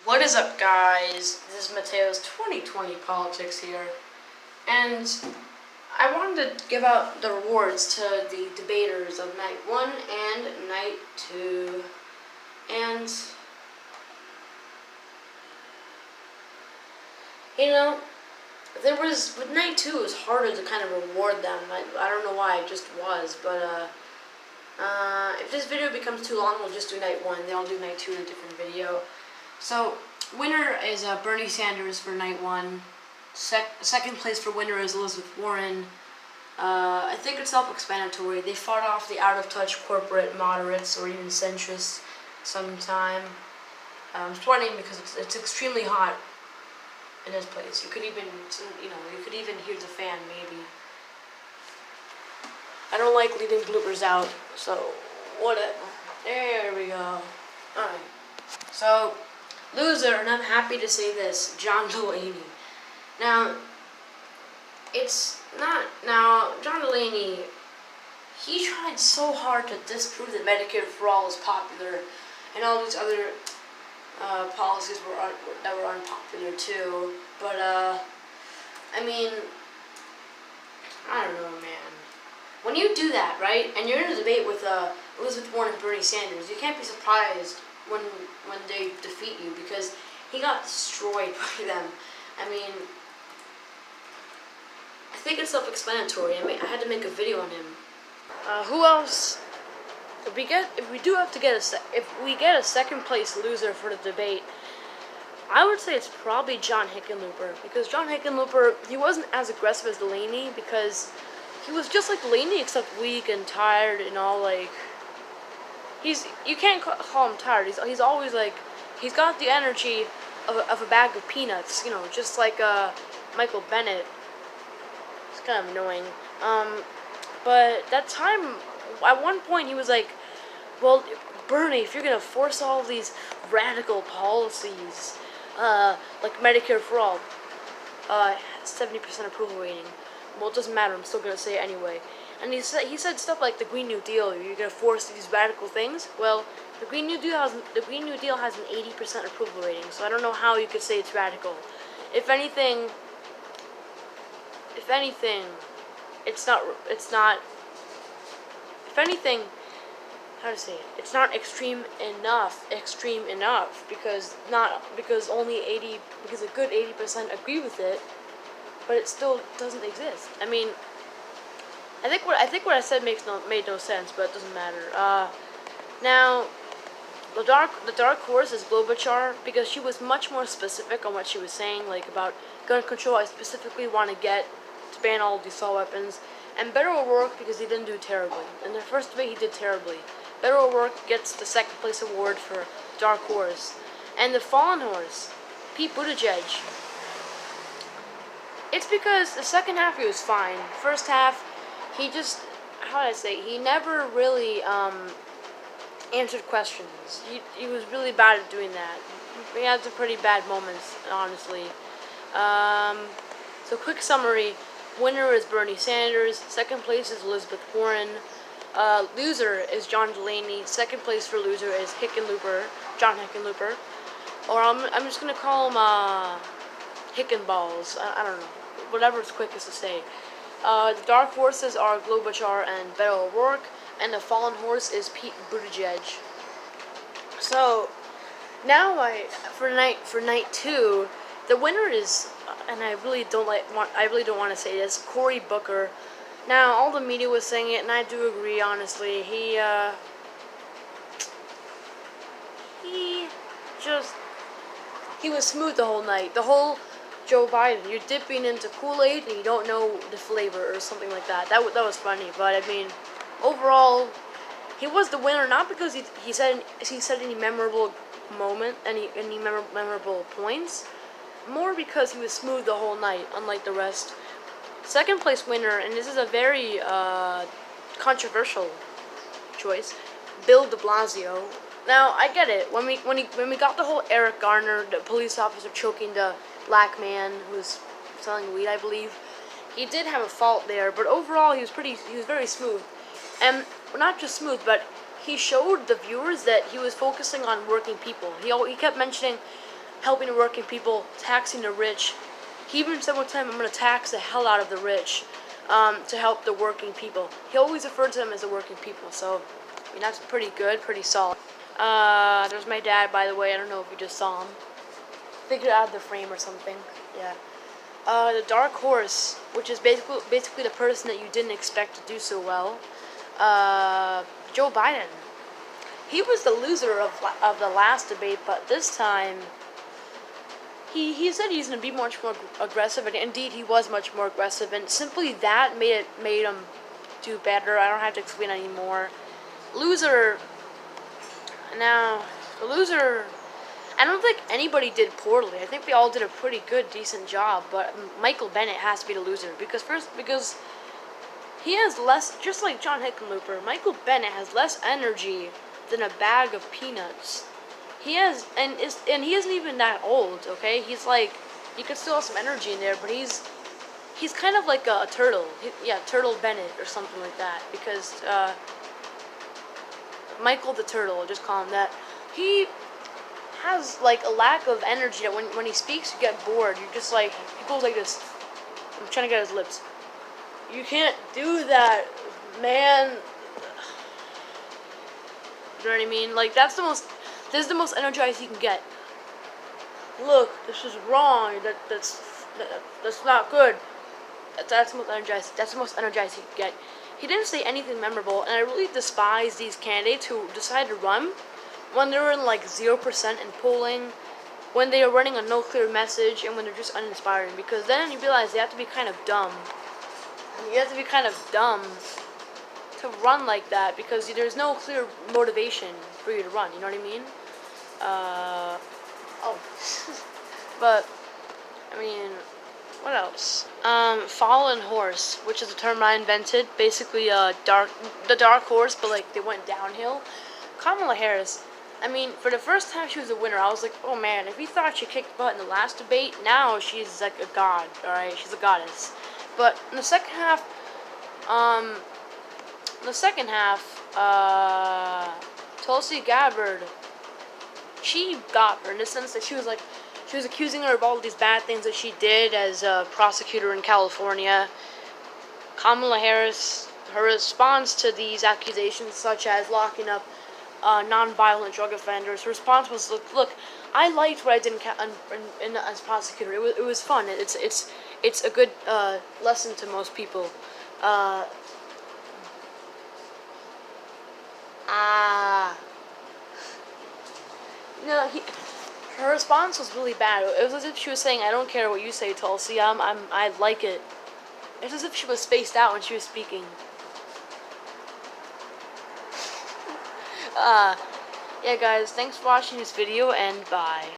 What is up, guys? This is Mateo's 2020 Politics here, and I wanted to give out the rewards to the debaters of Night 1 and Night 2, and, with Night 2, it was harder to kind of reward them. I don't know why, it just was, but, if this video becomes too long, we'll just do Night 1, then I'll do Night 2 in a different video. So, winner is Bernie Sanders for Night 1. Second place for winner is Elizabeth Warren. I think it's self-explanatory. They fought off the out-of-touch corporate moderates or even centrists sometime. I'm sweating because it's extremely hot in this place. You could even hear the fan maybe. I don't like leaving bloopers out, so whatever. There we go. Alright. So, loser, and I'm happy to say this, John Delaney. Now, John Delaney, he tried so hard to disprove that Medicare for All is popular, and all these other policies that were unpopular too. But, I mean, I don't know, man. When you do that, right, and you're in a debate with Elizabeth Warren and Bernie Sanders, you can't be surprised when they defeat you, because he got destroyed by them. I mean, I think it's self-explanatory. I had to make a video on him. Who else? If we get a second place loser for the debate, I would say it's probably John Hickenlooper, because John Hickenlooper, he wasn't as aggressive as Delaney, because he was just like Delaney, except weak and tired and all, like, you can't call him tired. He's always like, he's got the energy of a bag of peanuts, just like Michael Bennett. It's kind of annoying. But that time, at one point, he was like, well, Bernie, if you're gonna force all of these radical policies, like Medicare for All, 70% approval rating. Well, it doesn't matter. I'm still gonna say it anyway. And he said stuff like the Green New Deal. You're gonna force these radical things. Well, the Green New Deal has an 80% approval rating. So I don't know how you could say it's radical. If anything, it's not. If anything, how to say it? It's not extreme enough because a good 80% agree with it, but it still doesn't exist. I mean, I think what I said made no sense, but it doesn't matter. Now, the dark horse is Klobuchar, because she was much more specific on what she was saying, like about gun control. I specifically want to get to ban all of assault weapons, and Beto O'Rourke, because he didn't do terribly. In the first debate, he did terribly. Beto O'Rourke gets the second place award for dark horse, and the fallen horse, Pete Buttigieg. It's because the second half he was fine. First half, he just, he never really answered questions. He was really bad at doing that. He had some pretty bad moments, honestly. So quick summary. Winner is Bernie Sanders. Second place is Elizabeth Warren. Loser is John Delaney. Second place for loser is John Hickenlooper. Or I'm just going to call him Hickenballs. I don't know. Whatever is quickest to say. The dark horses are Klobuchar and Beto O'Rourke, and the fallen horse is Pete Buttigieg. So now for night 2, the winner is, and I really don't want to say this, Cory Booker. Now all the media was saying it, and I do agree. Honestly, he was smooth the whole night. The whole Joe Biden, you're dipping into Kool-Aid and you don't know the flavor or something like that. That was funny, but I mean, overall, he was the winner, not because he said any memorable moment, any memorable points, more because he was smooth the whole night, unlike the rest. Second place winner, and this is a very controversial choice, Bill de Blasio. Now I get it. When we got the whole Eric Garner, the police officer choking the black man who was selling weed, I believe, he did have a fault there. But overall, he was very smooth, and not just smooth, but he showed the viewers that he was focusing on working people. He kept mentioning helping the working people, taxing the rich. He even said one time, I'm going to tax the hell out of the rich to help the working people. He always referred to them as the working people, so I mean, that's pretty good, pretty solid. There's my dad, by the way. I don't know if you just saw him. Figured out of the frame or something. Yeah. The Dark Horse, which is basically the person that you didn't expect to do so well. Joe Biden. He was the loser of the last debate, but this time he said he's going to be much more aggressive, and indeed he was much more aggressive, and simply that made him do better. I don't have to explain anymore. Loser. Now, the loser, I don't think anybody did poorly. I think we all did a pretty good, decent job, but Michael Bennet has to be the loser, because he has less, just like John Hickenlooper, Michael Bennet has less energy than a bag of peanuts. He has, and he isn't even that old, okay? He's like, you could still have some energy in there, but he's kind of like a turtle. Turtle Bennett or something like that, because Michael the Turtle, I'll just call him that. He has like a lack of energy that when he speaks you get bored. You're just like, he goes like this. I'm trying to get his lips. You can't do that, man. You know what I mean? Like this is the most energized he can get. Look, this is wrong. That's not good. That's the most energized. That's the most energized he can get. He didn't say anything memorable, and I really despise these candidates who decide to run when they're in like 0% in polling, when they are running a no clear message, and when they're just uninspiring. Because then you realize they have to be kind of dumb. You have to be kind of dumb to run like that, because there's no clear motivation for you to run. You know what I mean? But I mean, what else? Fallen horse, which is a term I invented. Basically, the dark horse, but like they went downhill. Kamala Harris. I mean, for the first time she was a winner, I was like, oh man, if we thought she kicked butt in the last debate, now she's like a god. All right, she's a goddess. But in the second half, Tulsi Gabbard, she got her in the sense that she was accusing her of all of these bad things that she did as a prosecutor in California. Kamala Harris, her response to these accusations, such as locking up non-violent drug offenders, her response was, "Look, I liked what I did as prosecutor. It was fun. It's a good lesson to most people." No, her response was really bad. It was as if she was saying, "I don't care what you say, Tulsi. I like it." It's as if she was spaced out when she was speaking. Yeah, guys, thanks for watching this video, and bye.